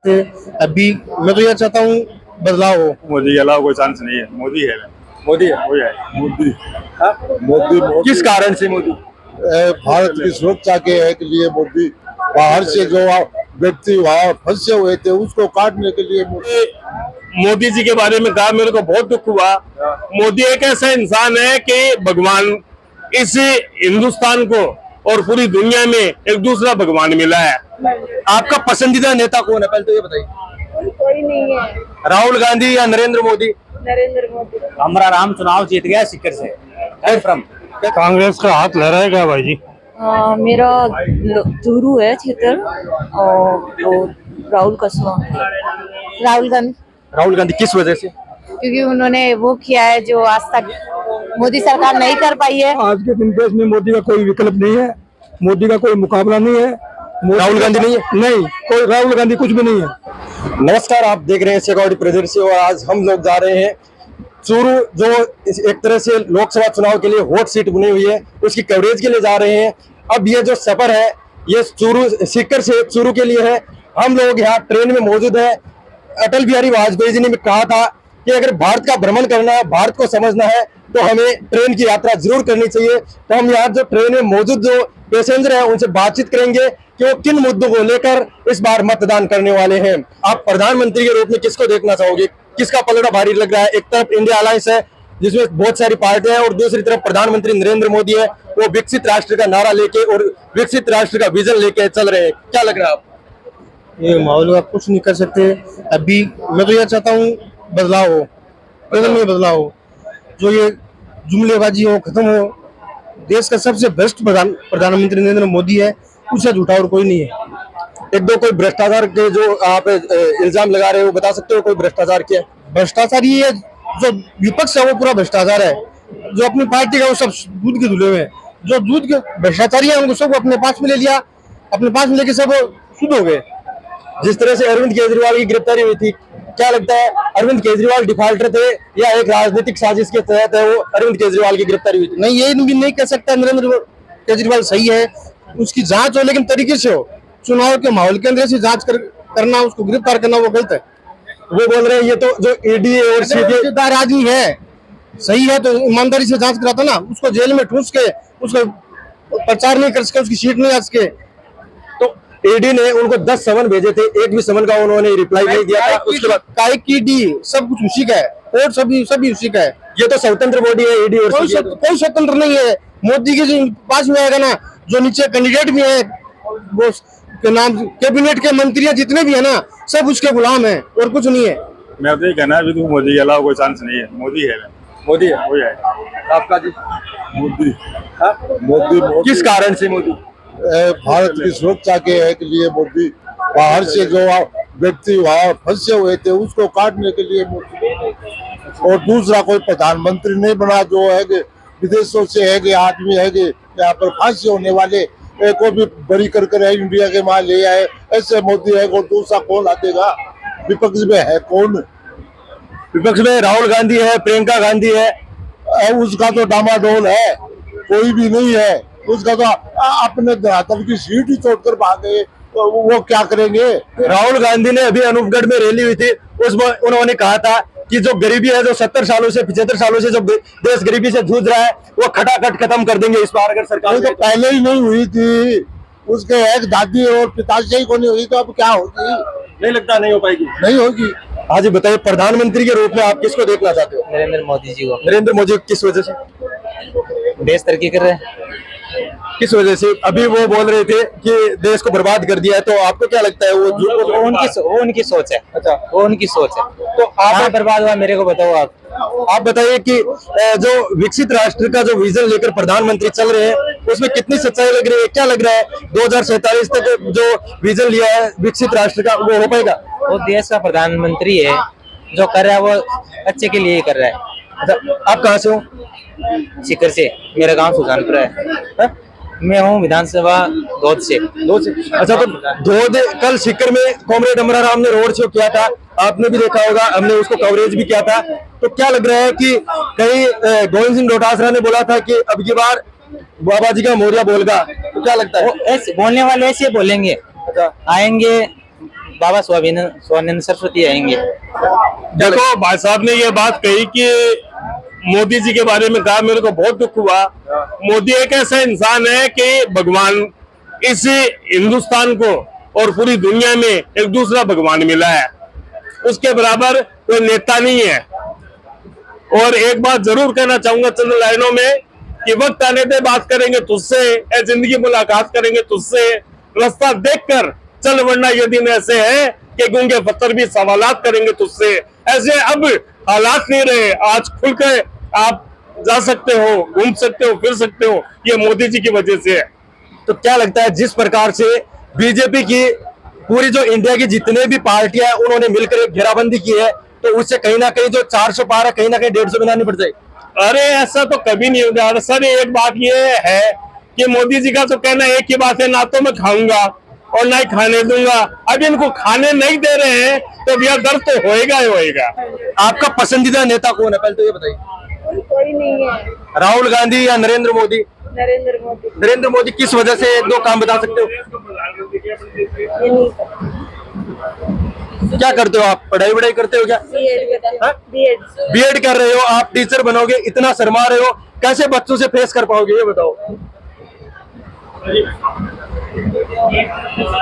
थे। अभी मैं तो यह चाहता हूँ बदलाव हो। मोदी के अलावा कोई चांस नहीं है। मोदी है। मोदी है। वही है। मोदी हाँ? मोदी किस कारण से मोदी? भारत की सुरक्षा के लिए मोदी बाहर से जो व्यक्ति वहाँ फंसे हुए थे उसको काटने के लिए मोदी जी के बारे में कहा, मेरे को बहुत दुख हुआ। मोदी एक ऐसा इंसान है कि भगवान इस हिंदुस्तान को और पूरी दुनिया में एक दूसरा भगवान मिला है। आपका पसंदीदा नेता कौन है, पहले तो ये बताइए। कोई नहीं है। राहुल गांधी या नरेंद्र मोदी? नरेंद्र मोदी। हमारा राम चुनाव जीत गया सिक्कर से। फ्रॉम कांग्रेस का हाथ लहराएगा भाई जी। मेरा चूरू है क्षेत्र और तो राहुल कसवा। राहुल गांधी। राहुल गांधी किस वजह से? क्योंकि उन्होंने वो किया है जो आज तक मोदी सरकार नहीं कर पाई है। आज के दिन देश में मोदी का कोई विकल्प नहीं है, मोदी का कोई मुकाबला नहीं है। राहुल गांधी नहीं है? नहीं, कोई राहुल गांधी कुछ भी नहीं है। नमस्कार, आप देख रहे हैं सिक्योरिटी प्रेजेंस से और आज हम लोग जा रहे हैं चूरू, जो एक तरह से लोकसभा चुनाव के लिए हॉट सीट बनी हुई है, उसकी कवरेज के लिए जा रहे हैं। अब ये जो सफर है ये चूरू सीकर से चूरू के लिए है। हम लोग यहाँ ट्रेन में मौजूद है। अटल बिहारी वाजपेयी जी ने कहा था कि अगर भारत का भ्रमण करना है, भारत को समझना है तो हमें ट्रेन की यात्रा जरूर करनी चाहिए। तो हम यहाँ जो ट्रेन में मौजूद जो पैसेंजर हैं उनसे बातचीत करेंगे कि वो किन मुद्दों को लेकर इस बार मतदान करने वाले हैं। आप प्रधानमंत्री के रूप में किसको देखना चाहोगे? किसका पलड़ा भारी लग रहा है? एक तरफ इंडिया अलायंस है जिसमें बहुत सारी पार्टियां हैं और दूसरी तरफ प्रधानमंत्री नरेंद्र मोदी है, वो विकसित राष्ट्र का नारा लेके और विकसित राष्ट्र का विजन लेके चल रहे हैं। क्या लग रहा है आपको? ये माहौल का कुछ नहीं कर सकते। अभी मैं तो यह चाहता हूँ बदलाव हो, बदलाव हो, जो ये जुमलेबाजी हो खत्म हो। देश का सबसे बेस्ट प्रधानमंत्री नरेंद्र मोदी है, उससे झूठा और कोई नहीं है। एक दो कोई भ्रष्टाचार के जो आप इल्जाम लगा रहे हो, बता सकते हो कोई भ्रष्टाचार किया? भ्रष्टाचार ही है, जो विपक्ष है वो पूरा भ्रष्टाचार है। जो अपनी पार्टी का वो सब दूध के धुले हुए हैं। जो दूध के भ्रष्टाचारी है उनको सब अपने पास में ले लिया, अपने पास में लेके सब शुद्ध हो गए। जिस तरह से अरविंद केजरीवाल की गिरफ्तारी हुई थी, क्या लगता है अरविंद केजरीवाल डिफॉल्टर थे या एक राजनीतिक साजिश के तहत है वो अरविंद केजरीवाल की गिरफ्तारी हुई थी? नहीं, ये भी नहीं कह सकता नरेंद्र केजरीवाल सही है। उसकी जांच हो लेकिन तरीके से हो। चुनाव के माहौल के अंदर से जांच करना, उसको गिरफ्तार करना वो गलत है। वो बोल रहे हैं ये तो जो ईडी और सीबीआई आदमी है, सही है तो ईमानदारी से जांच कराता ना। उसको जेल में ठूस के उसको प्रचार नहीं कर सके, उसकी सीट नहीं आ सके। तो ईडी ने उनको 10 समन भेजे थे, एक भी समन का उन्होंने रिप्लाई नहीं दिया था। उसके बाद काय की डी सब कुछ उसी का है और सभी उसी का है। ये तो स्वतंत्र बॉडी है ईडी और कोई स्वतंत्र नहीं है। मोदी के जो पास में आएगा ना, जो नीचे कैंडिडेट भी है वो के नाम कैबिनेट के मंत्री जितने भी है ना, सब उसके गुलाम है और कुछ नहीं है। मैं तो ये कहना है अभी तो मोदी के अलावा कोई चांस नहीं है। मोदी है। मोदी है। वही है। आपका जी? मोदी हाँ? मोदी किस कारण से मोदी? भारत की सुरक्षा के लिए मोदी बाहर से जो व्यक्ति वहाँ फंसे हुए थे उसको काटने के लिए मोदी। और दूसरा कोई प्रधानमंत्री नहीं बना जो है कि विदेशों से है कि आदमी है कि यहाँ पर फांसी होने वाले को भी बरी कर इंडिया के वहां ले आए। ऐसे मोदी है और दूसरा कौन आतेगा? विपक्ष में है कौन? विपक्ष में राहुल गांधी है, प्रियंका गांधी है। उसका तो डामाडोल है, कोई भी नहीं है। उसका तो अपने धरातल की सीट ही छोड़कर भागे, तो वो क्या करेंगे? राहुल गांधी ने अभी अनूपगढ़ में रैली हुई थी, उसमें उन्होंने कहा था कि जो गरीबी है, जो 70 सालों से 75 सालों से जो देश गरीबी से जूझ रहा है, वो खटाखट खत्म कर देंगे इस बार अगर सरकार। तो पहले ही नहीं हुई थी, उसके एक दादी और पिताजी ही को नहीं हुई, तो अब क्या होगी? नहीं लगता नहीं हो पाएगी। नहीं होगी। हाँ जी, बताइए प्रधानमंत्री के रूप में आप किसको देखना चाहते हो? नरेंद्र मोदी जी को। नरेंद्र मोदी किस वजह से? देश तरक्की कर रहे हैं। किस वजह से? अभी वो बोल रहे थे कि देश को बर्बाद कर दिया है, तो आपको क्या लगता है वो उनकी सोच है। अच्छा, वो उनकी सोच है। तो आप बर्बाद हुआ मेरे को बताओ। आप बताइए कि जो विकसित राष्ट्र का जो विजन लेकर प्रधानमंत्री चल रहे हैं उसमें कितनी सच्चाई लग रही है? क्या लग रहा है 2047 तक जो विजन लिया है विकसित राष्ट्र का, वो हो पाएगा? वो देश का प्रधानमंत्री है, जो कर रहा है वो अच्छे के लिए ही कर रहा है। अच्छा, आप कहाँ से हो? सीकर से। मेरा गांव सुजानपुर है। मैं हूँ विधानसभा दौद से। अच्छा, तो धोद कल सीकर में कॉमरेड अमरा राम ने रोड शो किया था, आपने भी देखा होगा, हमने उसको कवरेज भी किया था। तो क्या लग रहा है कि कहीं गोविंद सिंह डोटासरा ने बोला था कि अब की बार बाबा जी का मोरिया बोलगा, तो क्या लगता है? ऐसे बोलने वाले ऐसे बोलेंगे, आएंगे बाबा स्वानंद सरस्वती आएंगे। देखो भाई साहब ने ये बात कही कि मोदी जी के बारे में कहा, मेरे को बहुत दुख हुआ। मोदी एक ऐसा इंसान है कि भगवान इस हिंदुस्तान को और पूरी दुनिया में एक दूसरा भगवान मिला है, उसके बराबर कोई नेता नहीं है। और एक बात जरूर कहना चाहूंगा चंद लाइनों में कि वक्त आने पे बात करेंगे तुझसे, ए जिंदगी मुलाकात करेंगे तुझसे, रास्ता देखकर चल वरना ये दिन ऐसे है कि गूंगे पत्थर भी सवालात करेंगे तुझसे। ऐसे अब हालात नहीं रहे, आज खुलकर आप जा सकते हो, घूम सकते हो, फिर सकते हो, ये मोदी जी की वजह से है। तो क्या लगता है जिस प्रकार से बीजेपी की पूरी जो इंडिया की जितने भी पार्टियां हैं उन्होंने मिलकर एक घेराबंदी की है, तो उससे कहीं ना कहीं जो 400 पार है कहीं ना कहीं 150 बनानी पड़ जाएगी? अरे ऐसा तो कभी नहीं होगा सर। एक बात ये है कि मोदी जी का तो कहना एक ही बात है, ना तो मैं खाऊंगा और ना ही खाने दूंगा। अब इनको खाने नहीं दे रहे हैं तो भैया दर्द तो होएगा ही होएगा। आपका पसंदीदा नेता कौन है, पहले तो ये बताइए। कोई नहीं है। राहुल गांधी या नरेंद्र मोदी? नरेंद्र मोदी। नरेंद्र मोदी किस वजह से, एक दो काम बता सकते हो? क्या करते हो आप, पढ़ाई वढ़ाई करते हो क्या? बीएड कर रहे हो आप, टीचर बनोगे, इतना शर्मा रहे हो, कैसे बच्चों से फेस कर पाओगे ये बताओ।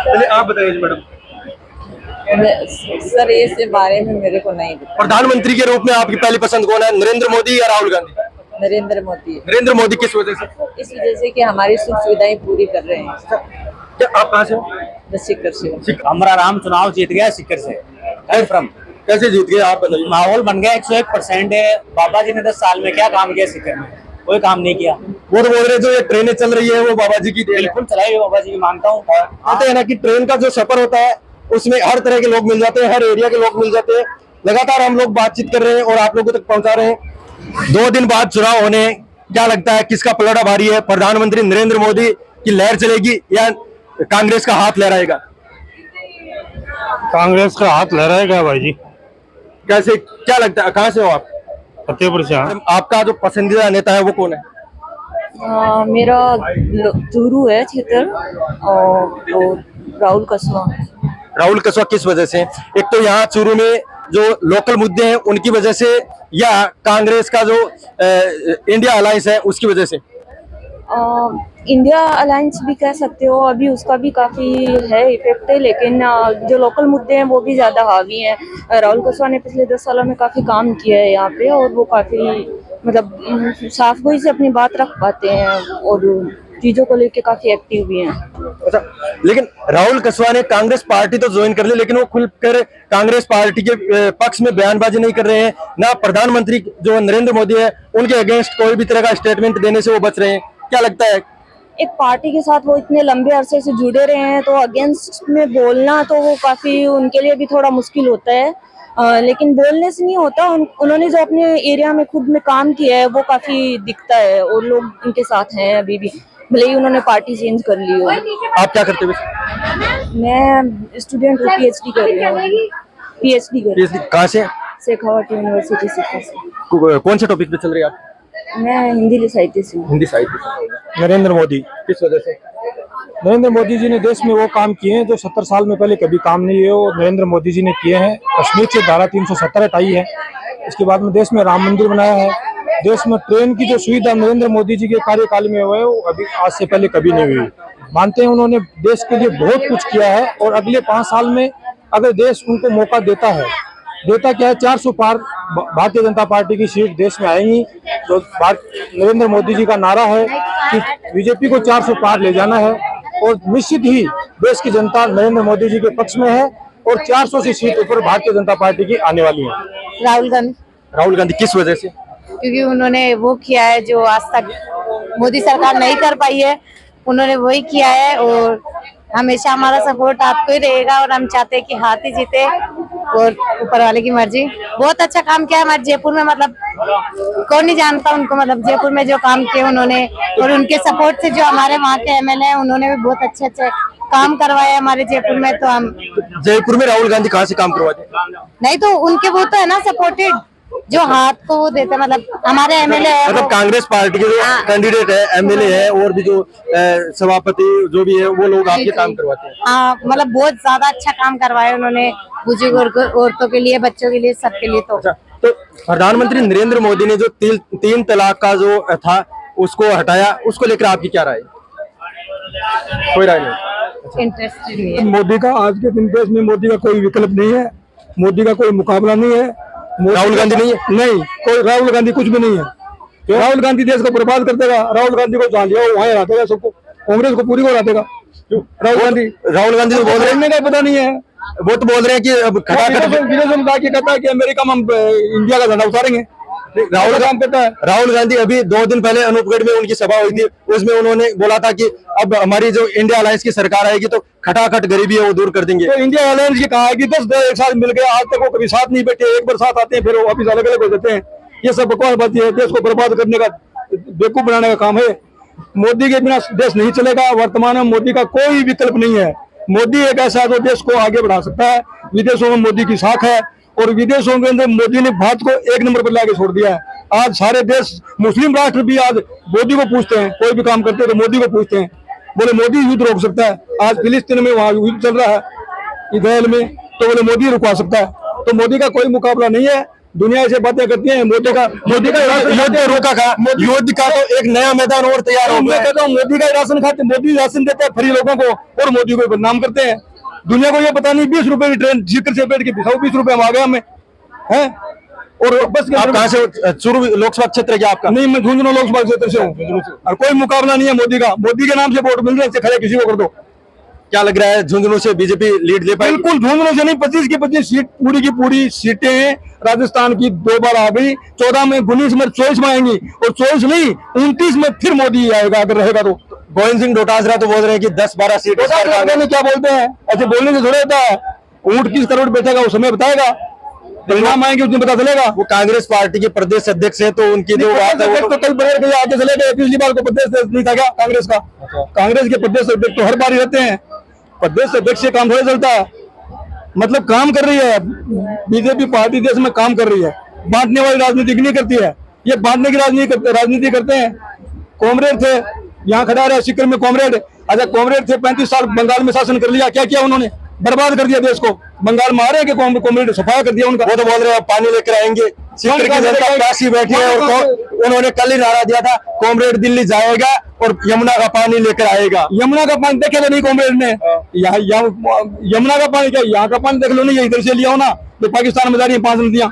चलिए आप बताइए मैडम। सर इस बारे में मेरे को नहीं पता। प्रधानमंत्री के रूप में आपकी पहली पसंद कौन है, नरेंद्र मोदी या राहुल गांधी? नरेंद्र मोदी। नरेंद्र मोदी किस वजह से? इस वजह से कि हमारी सुख सुविधाएं पूरी कर रहे हैं। क्या आप कहाँ से हो? सीकर से। हमारा राम चुनाव जीत गया सीकर से। कैसे जीत गए आप बताइए। माहौल बन गया 101% है। बाबा जी ने 10 साल में क्या काम किया सीकर में? कोई काम नहीं किया। वो तो बोल रहे जो ये ट्रेनें चल रही है वो बाबा जी की देन है। बिल्कुल चलाई हुई बाबा जी की, मानता हूँ। कहते हैं ना कि ट्रेन का जो सफर होता है उसमें हर तरह के लोग मिल जाते हैं, हर एरिया के लोग मिल जाते हैं। लगातार हम लोग बातचीत कर रहे हैं और आप लोगों तक पहुंचा रहे हैं। 2 दिन बाद चुनाव होने, क्या लगता है किसका पलड़ा भारी है? प्रधानमंत्री नरेंद्र मोदी की लहर चलेगी या कांग्रेस का हाथ लहराएगा? कांग्रेस का हाथ लहराएगा भाई जी। कैसे, क्या लगता है, कहाँ से हो आप? फतेहपुर से। आपका जो पसंदीदा नेता है वो कौन है? मेरा चूरू है क्षेत्र, और राहुल कसवा। राहुल कसवा किस वजह से? एक तो यहाँ चूरू में जो लोकल मुद्दे हैं उनकी वजह से, या कांग्रेस का जो इंडिया अलायंस है उसकी वजह से? इंडिया अलायंस भी कह सकते हो, अभी उसका भी काफी है इफेक्ट है, लेकिन जो लोकल मुद्दे हैं वो भी ज्यादा हावी हैं। राहुल कसवा ने पिछले 10 सालों में काफी काम किया है यहाँ पे, और वो काफी मतलब साफ गोई से अपनी बात रख पाते हैं और चीजों को लेके काफी एक्टिव भी हैं। अच्छा, लेकिन राहुल कसवा ने कांग्रेस पार्टी तो ज्वाइन कर ली, लेकिन वो खुलकर कांग्रेस पार्टी के पक्ष में बयानबाजी नहीं कर रहे हैं। ना प्रधानमंत्री जो नरेंद्र मोदी है उनके अगेंस्ट कोई भी तरह का स्टेटमेंट देने से वो बच रहे हैं। क्या लगता है? एक पार्टी के साथ वो इतने लंबे अरसे से जुड़े रहे हैं, तो अगेंस्ट में बोलना तो वो काफी उनके लिए भी थोड़ा मुश्किल होता है। लेकिन बोलने से नहीं होता, उन्होंने जो अपने एरिया में खुद में काम किया है वो काफी दिखता है, और लोग उनके साथ हैं अभी भी, भले ही उन्होंने पार्टी चेंज कर ली हो। आप क्या करते हो? मैं स्टूडेंट हूँ, पीएचडी कर रही हूँ। पीएचडी कर रही हूँ। कहाँ से? शेखावट यूनिवर्सिटी से। कौन से टॉपिक पे चल रही है आप? मैं हिंदी साहित्य से हूँ। हिंदी साहित्य। नरेंद्र मोदी। किस वजह से? नरेंद्र मोदी जी ने देश में वो काम किए हैं जो 70 साल में पहले कभी काम नहीं हुए, और नरेंद्र मोदी जी ने किए हैं। कश्मीर से धारा 370 हटाई है, इसके बाद में देश में राम मंदिर बनाया है। देश में ट्रेन की जो सुविधा नरेंद्र मोदी जी के कार्यकाल में हुआ है वो अभी आज से पहले कभी नहीं हुई। मानते हैं उन्होंने देश के लिए बहुत कुछ किया है, और अगले 5 साल में अगर देश उनको मौका देता है, देता क्या है, 400 पार भारतीय जनता पार्टी की सीट देश में आएंगी। तो नरेंद्र मोदी जी का नारा है कि बीजेपी को 400 पार ले जाना है, और निश्चित ही देश की जनता नरेंद्र मोदी जी के पक्ष में है, और 400 से सीट ऊपर भारतीय जनता पार्टी की आने वाली है। राहुल गांधी। राहुल गांधी किस वजह से? क्योंकि उन्होंने वो किया है जो आज तक मोदी सरकार नहीं कर पाई है, उन्होंने वही किया है, और हमेशा हमारा सपोर्ट आपको ही रहेगा, और हम चाहते हैं कि हाथ ही जीते, और ऊपर वाले की मर्जी। बहुत अच्छा काम किया है हमारे जयपुर में, मतलब कौन नहीं जानता उनको, मतलब जयपुर में जो काम किए उन्होंने, और उनके सपोर्ट से जो हमारे वहाँ के एमएलए हैं उन्होंने भी बहुत अच्छे अच्छे काम करवाए हमारे जयपुर में। तो हम जयपुर में राहुल गांधी कहाँ से काम करवाते? नहीं तो उनके वो तो है ना सपोर्टेड, जो हाथ को वो देते, मतलब हमारे एमएलए है मतलब वो- कांग्रेस पार्टी के जो हाँ। कैंडिडेट है, एमएलए है और भी जो सभापति जो भी है, वो लोग आपके काम करवाते हैं। हाँ, मतलब बहुत ज्यादा अच्छा काम करवाया उन्होंने, बुजुर्ग औरतों के लिए, बच्चों के लिए, सबके लिए। तो तो प्रधानमंत्री नरेंद्र मोदी ने जो तीन तलाक का जो था उसको हटाया, उसको लेकर आपकी क्या राय? कोई राय नहीं। इंटरेस्टेड नहीं है। मोदी का आज के दिन देश में मोदी का कोई विकल्प नहीं है, मोदी का कोई मुकाबला नहीं है। राहुल गांधी नहीं है? नहीं, कोई राहुल गांधी कुछ भी नहीं है। राहुल गांधी देश को बर्बाद कर देगा। राहुल गांधी को जहाँ लिया वहाँ हरा देगा सबको, कांग्रेस को पूरी को हरा देगा। राहुल गांधी तो बोल रहे हैं, का पता नहीं है, वो तो बोल रहे हैं कि अब विदेशों में जाके कहता है कि अमेरिका में हम इंडिया का झंडा उतारेंगे। राहुल गांधी अभी 2 दिन पहले अनूपगढ़ में उनकी सभा हुई थी, उसमें उन्होंने बोला था कि अब हमारी जो इंडिया अलायंस की सरकार आएगी तो खटाखट गरीबी है वो दूर कर देंगे। तो इंडिया अलायंस की कहा है कि 10 एक साथ मिल गए, आज तक वो कभी साथ नहीं बैठे, एक बार साथ आते हैं फिर वो वापिस अलग अलग हो जाते हैं। ये सब बकवास बात है, देश को बर्बाद करने का, बेवकूफ बनाने का काम है। मोदी के बिना देश नहीं चलेगा। वर्तमान में मोदी का कोई विकल्प नहीं है। मोदी एक ऐसा है जो देश को आगे बढ़ा सकता है। विदेशों में मोदी की साख है और विदेशों के अंदर मोदी ने भारत को 1 नंबर पर लाके छोड़ दिया है। आज सारे देश, मुस्लिम राष्ट्र भी आज मोदी को पूछते हैं, कोई भी काम करते हैं तो मोदी को पूछते हैं, बोले मोदी युद्ध रोक सकता है। आज फिलिस्तीन में वहां युद्ध चल रहा है इसराइल में, तो बोले मोदी रुकवा सकता है। तो मोदी का कोई मुकाबला नहीं है। दुनिया ऐसे बातें करती है, मोदी का युद्ध रोका था, युद्ध का तो एक नया मैदान और तैयार हो गया। मैं कहता हूँ मोदी का राशन खाते, मोदी राशन देता है फ्री लोगों को और मोदी को बदनाम करते हैं। दुनिया को ये पता नहीं 20 रुपए की ट्रेन सीकर से बैठ के बिठाओ, 20 रुपए में आ गया हमें है। और बस आप कहाँ से? चूरू लोकसभा क्षेत्र है क्या आपका? नहीं, मैं झुंझुनू लोकसभा क्षेत्र से हूँ और कोई मुकाबला नहीं है मोदी का। मोदी के नाम से वोट मिल रहे हैं, खड़े किसी को कर दो। क्या लग रहा है झुंझुनू से बीजेपी लीड ले पाएगी? बिल्कुल झुंझुनू से नहीं, 25 की 25 सीट, पूरी की पूरी सीटें राजस्थान की 2 बार आ गई। 14 में, 19 में, 24 में आएंगी और 24 नहीं 29 में फिर मोदी आएगा अगर रहेगा तो। गोविंद सिंह डोटासरा तो बोल रहे हैं कि 10-12 सीट। क्या बोलते हैं, ऐसे बोलने से थोड़ा होता है। ऊंट किस करोड़ बैठेगा वो समय बताएगा, परिणाम आएंगे उस दिन पता चलेगा। वो कांग्रेस पार्टी के प्रदेश अध्यक्ष है तो उनकी जो बात है तो कल बड़े भैया आगे चले गए। पिछली बार को प्रदेश नहीं था क्या कांग्रेस का? कांग्रेस के प्रदेश अध्यक्ष तो हर बार ही रहते हैं। प्रदेश अध्यक्ष से काम थोड़ा चलता है, मतलब काम कर रही है बीजेपी पार्टी, देश में काम कर रही है। बांटने वाली राजनीति नहीं करती है, ये बांटने की राजनीति करते हैं। कॉमरेड थे, यहाँ खड़ा रहे सिक्किम में कॉमरेड। अच्छा, कॉमरेड थे, 35 साल बंगाल में शासन कर लिया, क्या किया उन्होंने? बर्बाद कर दिया देश को। बंगाल में आ रहे हैं कि कॉमरेड सफाया कर दिया उनका। वो तो बोल रहे हैं पानी लेकर आएंगे। सिक्किम की जनता काशी बैठी है और उन्होंने कल ही नारा दिया था कॉमरेड दिल्ली जाएगा और यमुना का पानी लेकर आएगा। यमुना का पानी देखे तो नहीं कॉमरेड ने। यमुना का पानी क्या, यहाँ का पानी देख लो नहीं, इधर से लिया हो ना। तो पाकिस्तान में जा रही है 5 नदियां,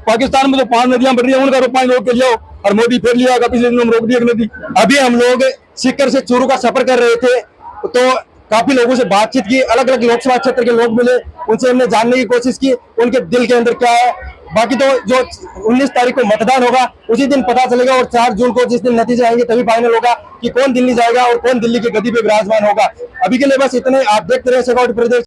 पाकिस्तान में तो 5 नदियां बढ़ रही है, उनका पानी रोक के लिया और मोदी फिर लिया, पिछले दिन रोक दिया नदी। अभी हम लोग सीकर से चूरू का सफर कर रहे थे तो काफी लोगों से बातचीत की, अलग अलग लोकसभा क्षेत्र के लोग मिले, उनसे हमने जानने की कोशिश की उनके दिल के अंदर क्या है। बाकी तो जो 19 तारीख को मतदान होगा उसी दिन पता चलेगा और 4 जून को जिस दिन नतीजे आएंगे तभी फाइनल होगा कि कौन दिल्ली जाएगा और कौन दिल्ली की गद्दी पे विराजमान होगा। अभी के लिए बस इतने। आप देखते रहे शेखौटी प्रदेश।